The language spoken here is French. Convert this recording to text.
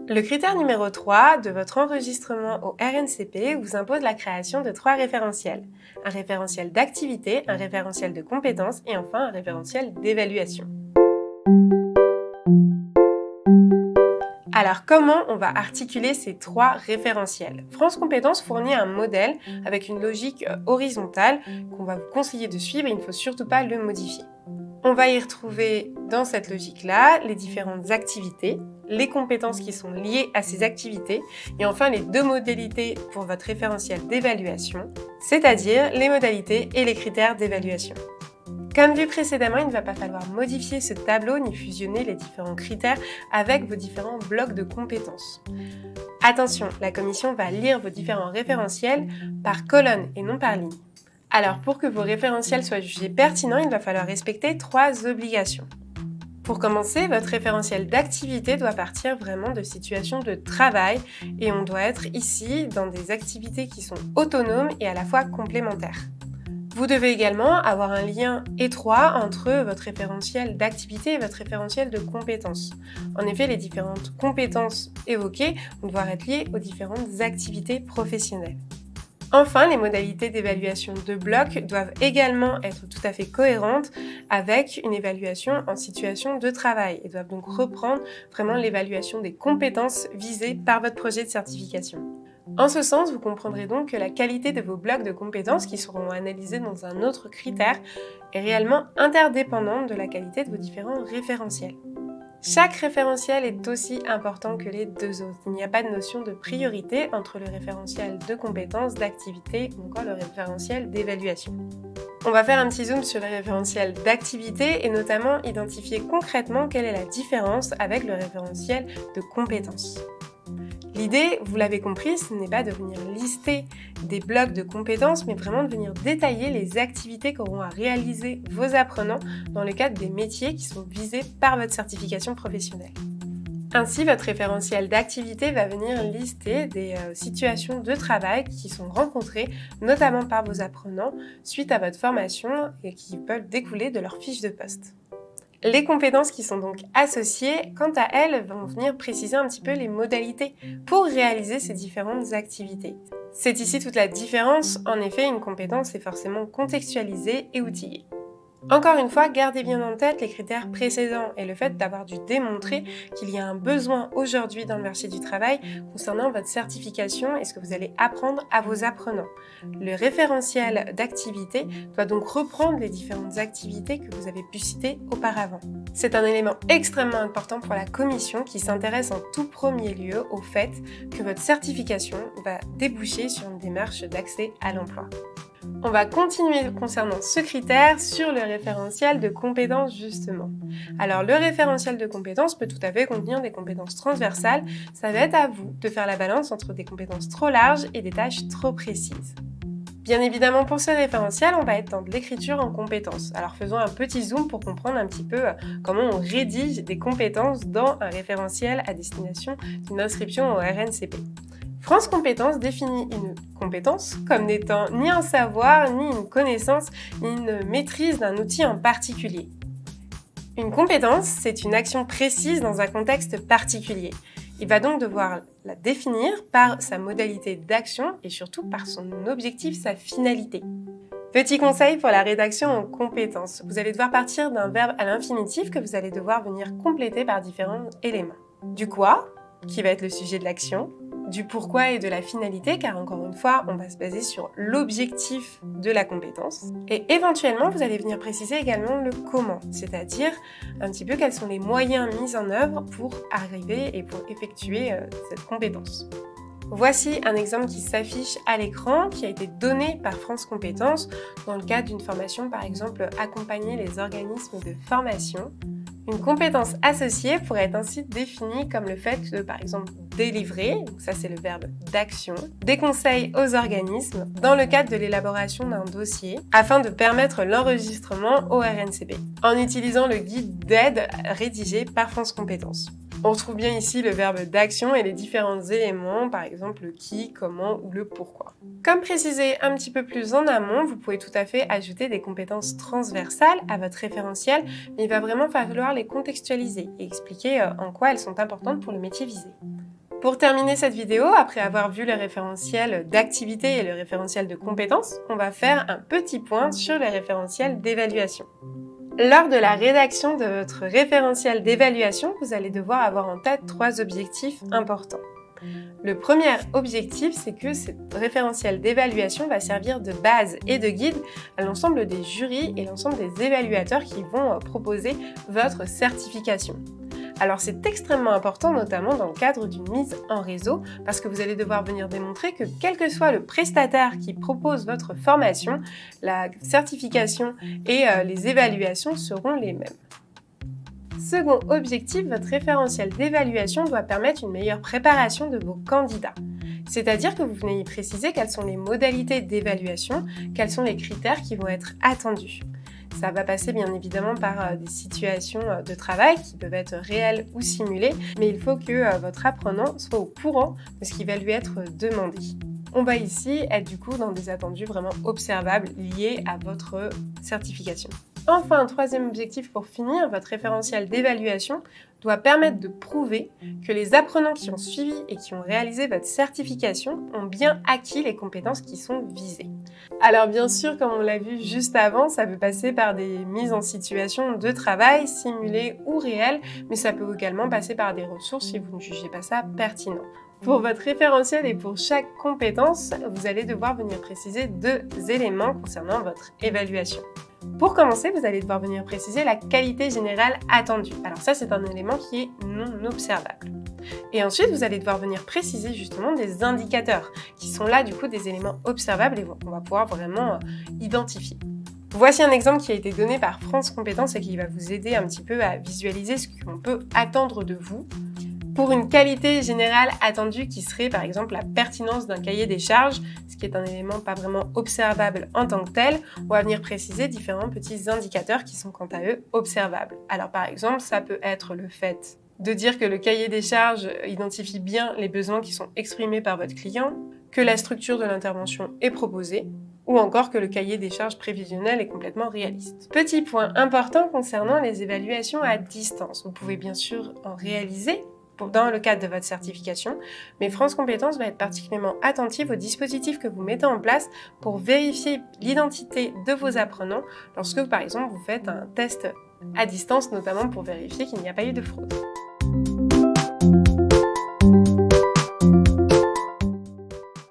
Le critère numéro 3 de votre enregistrement au RNCP vous impose la création de 3 référentiels. Un référentiel d'activité, un référentiel de compétences et enfin un référentiel d'évaluation. Alors comment on va articuler ces 3 référentiels? France Compétences fournit un modèle avec une logique horizontale qu'on va vous conseiller de suivre et il ne faut surtout pas le modifier. On va y retrouver dans cette logique-là les différentes activités, les compétences qui sont liées à ces activités et enfin les 2 modalités pour votre référentiel d'évaluation, c'est-à-dire les modalités et les critères d'évaluation. Comme vu précédemment, il ne va pas falloir modifier ce tableau ni fusionner les différents critères avec vos différents blocs de compétences. Attention, la commission va lire vos différents référentiels par colonne et non par ligne. Alors, pour que vos référentiels soient jugés pertinents, il va falloir respecter 3 obligations. Pour commencer, votre référentiel d'activité doit partir vraiment de situations de travail et on doit être ici dans des activités qui sont autonomes et à la fois complémentaires. Vous devez également avoir un lien étroit entre votre référentiel d'activité et votre référentiel de compétences. En effet, les différentes compétences évoquées vont devoir être liées aux différentes activités professionnelles. Enfin, les modalités d'évaluation de bloc doivent également être tout à fait cohérentes avec une évaluation en situation de travail et doivent donc reprendre vraiment l'évaluation des compétences visées par votre projet de certification. En ce sens, vous comprendrez donc que la qualité de vos blocs de compétences qui seront analysés dans un autre critère est réellement interdépendante de la qualité de vos différents référentiels. Chaque référentiel est aussi important que les 2 autres. Il n'y a pas de notion de priorité entre le référentiel de compétences, d'activité ou encore le référentiel d'évaluation. On va faire un petit zoom sur le référentiel d'activité et notamment identifier concrètement quelle est la différence avec le référentiel de compétences. L'idée, vous l'avez compris, ce n'est pas de venir lister des blocs de compétences, mais vraiment de venir détailler les activités qu'auront à réaliser vos apprenants dans le cadre des métiers qui sont visés par votre certification professionnelle. Ainsi, votre référentiel d'activité va venir lister des situations de travail qui sont rencontrées notamment par vos apprenants suite à votre formation et qui peuvent découler de leur fiche de poste. Les compétences qui sont donc associées, quant à elles, vont venir préciser un petit peu les modalités pour réaliser ces différentes activités. C'est ici toute la différence. En effet, une compétence est forcément contextualisée et outillée. Encore une fois, gardez bien en tête les critères précédents et le fait d'avoir dû démontrer qu'il y a un besoin aujourd'hui dans le marché du travail concernant votre certification et ce que vous allez apprendre à vos apprenants. Le référentiel d'activité doit donc reprendre les différentes activités que vous avez pu citer auparavant. C'est un élément extrêmement important pour la commission qui s'intéresse en tout premier lieu au fait que votre certification va déboucher sur une démarche d'accès à l'emploi. On va continuer concernant ce critère sur le référentiel de compétences justement. Alors le référentiel de compétences peut tout à fait contenir des compétences transversales, ça va être à vous de faire la balance entre des compétences trop larges et des tâches trop précises. Bien évidemment pour ce référentiel, on va être dans de l'écriture en compétences. Alors faisons un petit zoom pour comprendre un petit peu comment on rédige des compétences dans un référentiel à destination d'une inscription au RNCP. France Compétences définit une compétence comme n'étant ni un savoir, ni une connaissance, ni une maîtrise d'un outil en particulier. Une compétence, c'est une action précise dans un contexte particulier. Il va donc devoir la définir par sa modalité d'action et surtout par son objectif, sa finalité. Petit conseil pour la rédaction en compétences. Vous allez devoir partir d'un verbe à l'infinitif que vous allez devoir venir compléter par différents éléments. Du quoi, qui va être le sujet de l'action, du pourquoi et de la finalité, car encore une fois, on va se baser sur l'objectif de la compétence. Et éventuellement, vous allez venir préciser également le comment, c'est-à-dire un petit peu quels sont les moyens mis en œuvre pour arriver et pour effectuer cette compétence. Voici un exemple qui s'affiche à l'écran, qui a été donné par France Compétences dans le cadre d'une formation, par exemple, accompagner les organismes de formation. Une compétence associée pourrait être ainsi définie comme le fait de, par exemple, délivrer, donc ça c'est le verbe d'action, des conseils aux organismes dans le cadre de l'élaboration d'un dossier afin de permettre l'enregistrement au RNCP en utilisant le guide d'aide rédigé par France Compétences. On retrouve bien ici le verbe d'action et les différents éléments, par exemple le qui, comment ou le pourquoi. Comme précisé un petit peu plus en amont, vous pouvez tout à fait ajouter des compétences transversales à votre référentiel, mais il va vraiment falloir les contextualiser et expliquer en quoi elles sont importantes pour le métier visé. Pour terminer cette vidéo, après avoir vu le référentiel d'activité et le référentiel de compétences, on va faire un petit point sur le référentiel d'évaluation. Lors de la rédaction de votre référentiel d'évaluation, vous allez devoir avoir en tête 3 objectifs importants. Le premier objectif, c'est que ce référentiel d'évaluation va servir de base et de guide à l'ensemble des jurys et l'ensemble des évaluateurs qui vont proposer votre certification. Alors c'est extrêmement important, notamment dans le cadre d'une mise en réseau, parce que vous allez devoir venir démontrer que quel que soit le prestataire qui propose votre formation, la certification et les évaluations seront les mêmes. Second objectif, votre référentiel d'évaluation doit permettre une meilleure préparation de vos candidats. C'est-à-dire que vous venez y préciser quelles sont les modalités d'évaluation, quels sont les critères qui vont être attendus. Ça va passer bien évidemment par des situations de travail qui peuvent être réelles ou simulées, mais il faut que votre apprenant soit au courant de ce qui va lui être demandé. On va ici être du coup dans des attendus vraiment observables liés à votre certification. Enfin, troisième objectif pour finir, votre référentiel d'évaluation doit permettre de prouver que les apprenants qui ont suivi et qui ont réalisé votre certification ont bien acquis les compétences qui sont visées. Alors bien sûr, comme on l'a vu juste avant, ça peut passer par des mises en situation de travail, simulées ou réelles, mais ça peut également passer par des ressources si vous ne jugez pas ça pertinent. Pour votre référentiel et pour chaque compétence, vous allez devoir venir préciser 2 éléments concernant votre évaluation. Pour commencer, vous allez devoir venir préciser la qualité générale attendue. Alors ça, c'est un élément qui est non observable. Et ensuite, vous allez devoir venir préciser justement des indicateurs qui sont là du coup des éléments observables et qu'on va pouvoir vraiment identifier. Voici un exemple qui a été donné par France Compétences et qui va vous aider un petit peu à visualiser ce qu'on peut attendre de vous. Pour une qualité générale attendue qui serait par exemple la pertinence d'un cahier des charges, ce qui est un élément pas vraiment observable en tant que tel, on va venir préciser différents petits indicateurs qui sont quant à eux observables. Alors par exemple, ça peut être le fait de dire que le cahier des charges identifie bien les besoins qui sont exprimés par votre client, que la structure de l'intervention est proposée, ou encore que le cahier des charges prévisionnel est complètement réaliste. Petit point important concernant les évaluations à distance. Vous pouvez bien sûr en réaliser dans le cadre de votre certification, mais France Compétences va être particulièrement attentive aux dispositifs que vous mettez en place pour vérifier l'identité de vos apprenants lorsque, par exemple, vous faites un test à distance, notamment pour vérifier qu'il n'y a pas eu de fraude.